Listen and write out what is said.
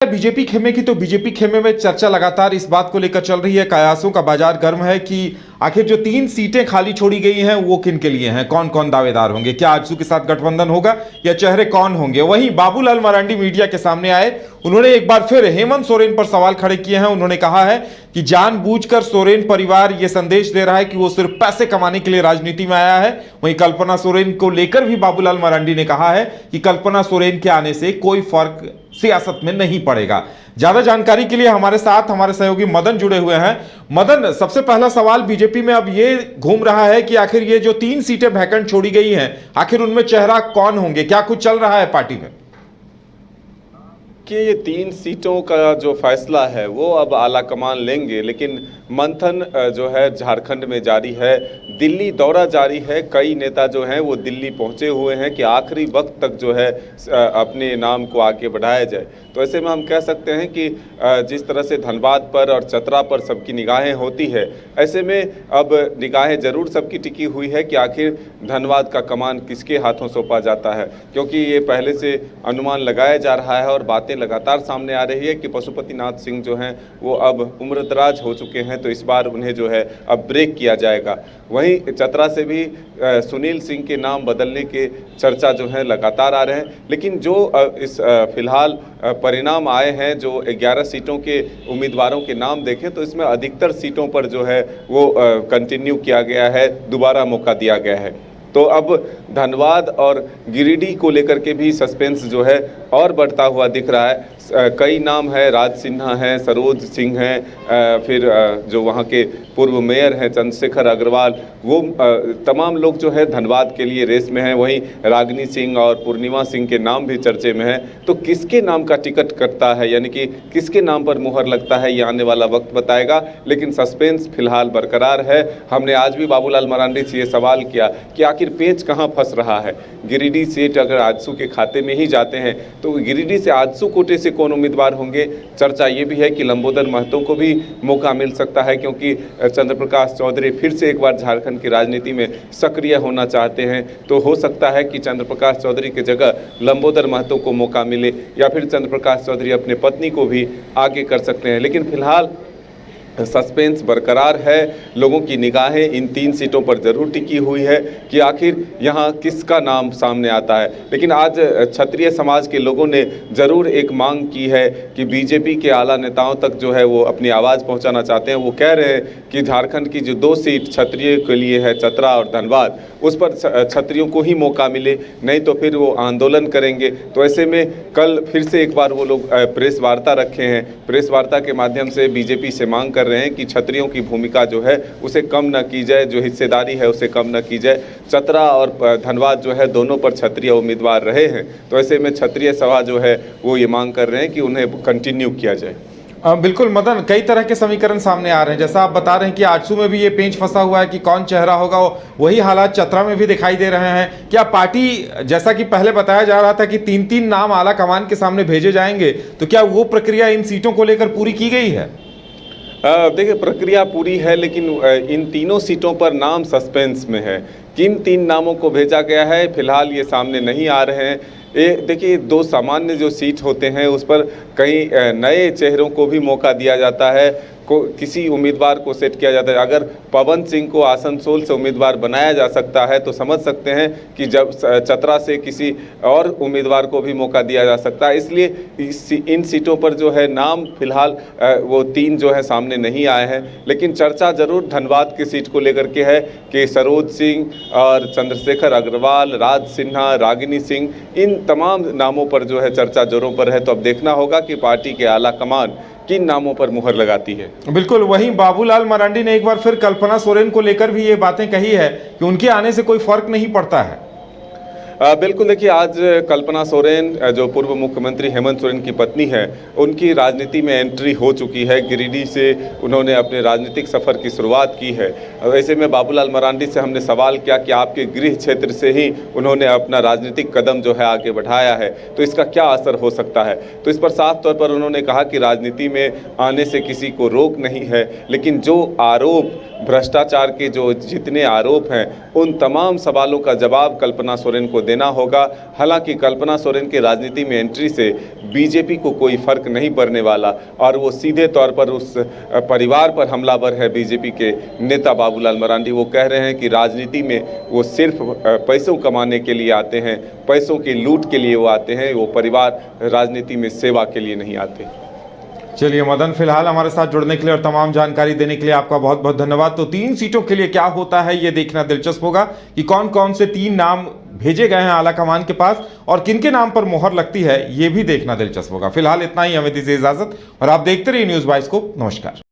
BJP खेमे की तो बीजेपी खेमे में चर्चा लगातार इस बात को लेकर चल रही है। कयासों का बाजार गर्म है कि आखिर जो 3 सीटें खाली छोड़ी गई हैं वो किन के लिए हैं, कौन कौन दावेदार होंगे, क्या आजसू के साथ गठबंधन होगा या चेहरे कौन होंगे। वहीं बाबूलाल मरांडी मीडिया के सामने आए, उन्होंने एक बार फिर हेमंत सोरेन पर सवाल खड़े किए हैं। उन्होंने कहा है कि जानबूझकर सोरेन परिवार यह संदेश दे रहा है कि वो सिर्फ पैसे कमाने के लिए राजनीति में आया है। वहीं कल्पना सोरेन को लेकर भी बाबूलाल मरांडी ने कहा है कि कल्पना सोरेन के आने से कोई फर्क सियासत में नहीं पड़ेगा। ज्यादा जानकारी के लिए हमारे साथ हमारे सहयोगी मदन जुड़े हुए हैं। मदन, सबसे पहला सवाल बीजेपी में अब ये घूम रहा है कि आखिर ये जो 3 सीटें वैकेंट छोड़ी गई हैं, आखिर उनमें चेहरा कौन होंगे, क्या कुछ चल रहा है पार्टी में? कि ये 3 सीटों का जो फैसला है वो अब आला कमान लेंगे, लेकिन मंथन जो है झारखंड में जारी है, दिल्ली दौरा जारी है। कई नेता जो हैं वो दिल्ली पहुंचे हुए हैं कि आखिरी वक्त तक जो है अपने नाम को आगे बढ़ाया जाए। तो ऐसे में हम कह सकते हैं कि जिस तरह से धनबाद पर और चतरा पर सबकी निगाहें होती है, ऐसे में अब निगाहें ज़रूर सबकी टिकी हुई है कि आखिर धनबाद का कमान किसके हाथों सौंपा जाता है, क्योंकि ये पहले से अनुमान लगाया जा रहा है और बातें लगातार सामने आ रही है कि पशुपतिनाथ सिंह जो हैं वो अब उम्रदराज हो चुके हैं, तो इस बार उन्हें जो है अब ब्रेक किया जाएगा। वहीं चतरा से भी सुनील सिंह के नाम बदलने के चर्चा जो है लगातार आ रहे हैं, लेकिन जो इस फिलहाल परिणाम आए हैं, जो 11 सीटों के उम्मीदवारों के नाम देखें तो इसमें अधिकतर सीटों पर जो है वो कंटिन्यू किया गया है, दोबारा मौका दिया गया है। तो अब धनबाद और गिरिडीह को लेकर के भी सस्पेंस जो है और बढ़ता हुआ दिख रहा है। कई नाम है, राज सिन्हा हैं, सरोज सिंह हैं, फिर जो वहाँ के पूर्व मेयर हैं चंद्रशेखर अग्रवाल, वो तमाम लोग जो है धनबाद के लिए रेस में हैं। वहीं रागिनी सिंह और पूर्णिमा सिंह के नाम भी चर्चे में हैं। तो किसके नाम का टिकट कटता है, यानी कि किसके नाम पर मुहर लगता है, ये आने वाला वक्त बताएगा, लेकिन सस्पेंस फिलहाल बरकरार है। हमने आज भी बाबूलाल मरांडी से ये सवाल किया कि आखिर पेच कहाँ फंस रहा है। गिरिडीह सीट अगर आजसू के खाते में ही जाते हैं तो गिरिडीह से आजसू कोटे से कौन उम्मीदवार होंगे। चर्चा ये भी है कि लंबोदर महतो को भी मौका मिल सकता है, क्योंकि चंद्र प्रकाश चौधरी फिर से एक बार झारखंड की राजनीति में सक्रिय होना चाहते हैं। तो हो सकता है कि चंद्र प्रकाश चौधरी की जगह लंबोदर महतो को मौका मिले, या फिर चंद्र प्रकाश चौधरी अपने पत्नी को भी आगे कर सकते हैं। लेकिन फिलहाल सस्पेंस बरकरार है। लोगों की निगाहें इन 3 सीटों पर जरूर टिकी हुई है कि आखिर यहाँ किसका नाम सामने आता है। लेकिन आज क्षत्रिय समाज के लोगों ने ज़रूर एक मांग की है कि बीजेपी के आला नेताओं तक जो है वो अपनी आवाज़ पहुँचाना चाहते हैं। वो कह रहे हैं कि झारखंड की जो 2 सीट क्षत्रिय के लिए है, चतरा और धनबाद, उस पर क्षत्रियों को ही मौका मिले, नहीं तो फिर वो आंदोलन करेंगे। तो ऐसे में कल फिर से एक बार वो लोग प्रेस वार्ता रखे हैं। प्रेस वार्ता के माध्यम से बीजेपी से मांग कर रहे हैं कि क्षत्रियों की भूमिका जो है उसे कम न की जाए, जो हिस्सेदारी है उसे कम न की जाए। चतरा और धनबाद जो है दोनों पर क्षत्रिय उम्मीदवार रहे हैं, तो ऐसे में क्षत्रिय सभा जो है वो ये मांग कर रहे हैं कि उन्हें कंटिन्यू किया जाए। बिल्कुल मदन, कई तरह के समीकरण सामने आ रहे हैं। जैसा आप बता रहे हैं कि आजसू में भी ये पेंच फंसा हुआ है कि कौन चेहरा होगा, वही हालात चतरा में भी दिखाई दे रहे हैं। क्या पार्टी, जैसा कि पहले बताया जा रहा था कि 3-3 नाम आला कमान के सामने भेजे जाएंगे, तो क्या वो प्रक्रिया इन सीटों को लेकर पूरी की गई है? देखिए, प्रक्रिया पूरी है, लेकिन इन तीनों सीटों पर नाम सस्पेंस में है। किन 3 नामों को भेजा गया है फिलहाल ये सामने नहीं आ रहे हैं। देखिए, 2 सामान्य जो सीट होते हैं उस पर कई नए चेहरों को भी मौका दिया जाता है, किसी उम्मीदवार को सेट किया जाता है। अगर पवन सिंह को आसनसोल से उम्मीदवार बनाया जा सकता है तो समझ सकते हैं कि जब चतरा से किसी और उम्मीदवार को भी मौका दिया जा सकता है। इसलिए इन सीटों पर जो है नाम फिलहाल वो 3 जो है सामने नहीं आए हैं। लेकिन चर्चा ज़रूर धनबाद की सीट को लेकर के है कि सरोज सिंह और चंद्रशेखर अग्रवाल, राज सिन्हा, रागिनी सिंह, इन तमाम नामों पर जो है चर्चा जोरों पर है। तो अब देखना होगा कि पार्टी के आला कमान किन नामों पर मुहर लगाती है। बिल्कुल, वहीं बाबूलाल मरांडी ने एक बार फिर कल्पना सोरेन को लेकर भी ये बातें कही है कि उनके आने से कोई फर्क नहीं पड़ता है। बिल्कुल, देखिए, आज कल्पना सोरेन जो पूर्व मुख्यमंत्री हेमंत सोरेन की पत्नी है, उनकी राजनीति में एंट्री हो चुकी है। गिरिडीह से उन्होंने अपने राजनीतिक सफ़र की शुरुआत की है। ऐसे में बाबूलाल मरांडी से हमने सवाल किया कि आपके गृह क्षेत्र से ही उन्होंने अपना राजनीतिक कदम जो है आगे बढ़ाया है, तो इसका क्या असर हो सकता है। तो इस पर साफ तौर पर उन्होंने कहा कि राजनीति में आने से किसी को रोक नहीं है, लेकिन जो आरोप, भ्रष्टाचार के जो जितने आरोप हैं, उन तमाम सवालों का जवाब कल्पना सोरेन को देना होगा। हालांकि कल्पना सोरेन के राजनीति में एंट्री से बीजेपी को कोई फर्क नहीं पड़ने वाला और वो सीधे तौर पर उस परिवार पर हमलावर है। बीजेपी के नेता बाबूलाल मरांडी वो कह रहे हैं कि राजनीति में वो सिर्फ पैसों कमाने के लिए आते हैं, पैसों की लूट के लिए वो आते हैं, वो परिवार राजनीति में सेवा के लिए नहीं आते। चलिए मदन, फिलहाल हमारे साथ जुड़ने के लिए और तमाम जानकारी देने के लिए आपका बहुत बहुत धन्यवाद। तो 3 सीटों के लिए क्या होता है ये देखना दिलचस्प होगा कि कौन कौन से 3 नाम भेजे गए हैं आला कमान के पास और किनके नाम पर मोहर लगती है ये भी देखना दिलचस्प होगा। फिलहाल इतना ही, हमें दीजिए इजाजत और आप देखते रहिए न्यूज़ 22 को। नमस्कार।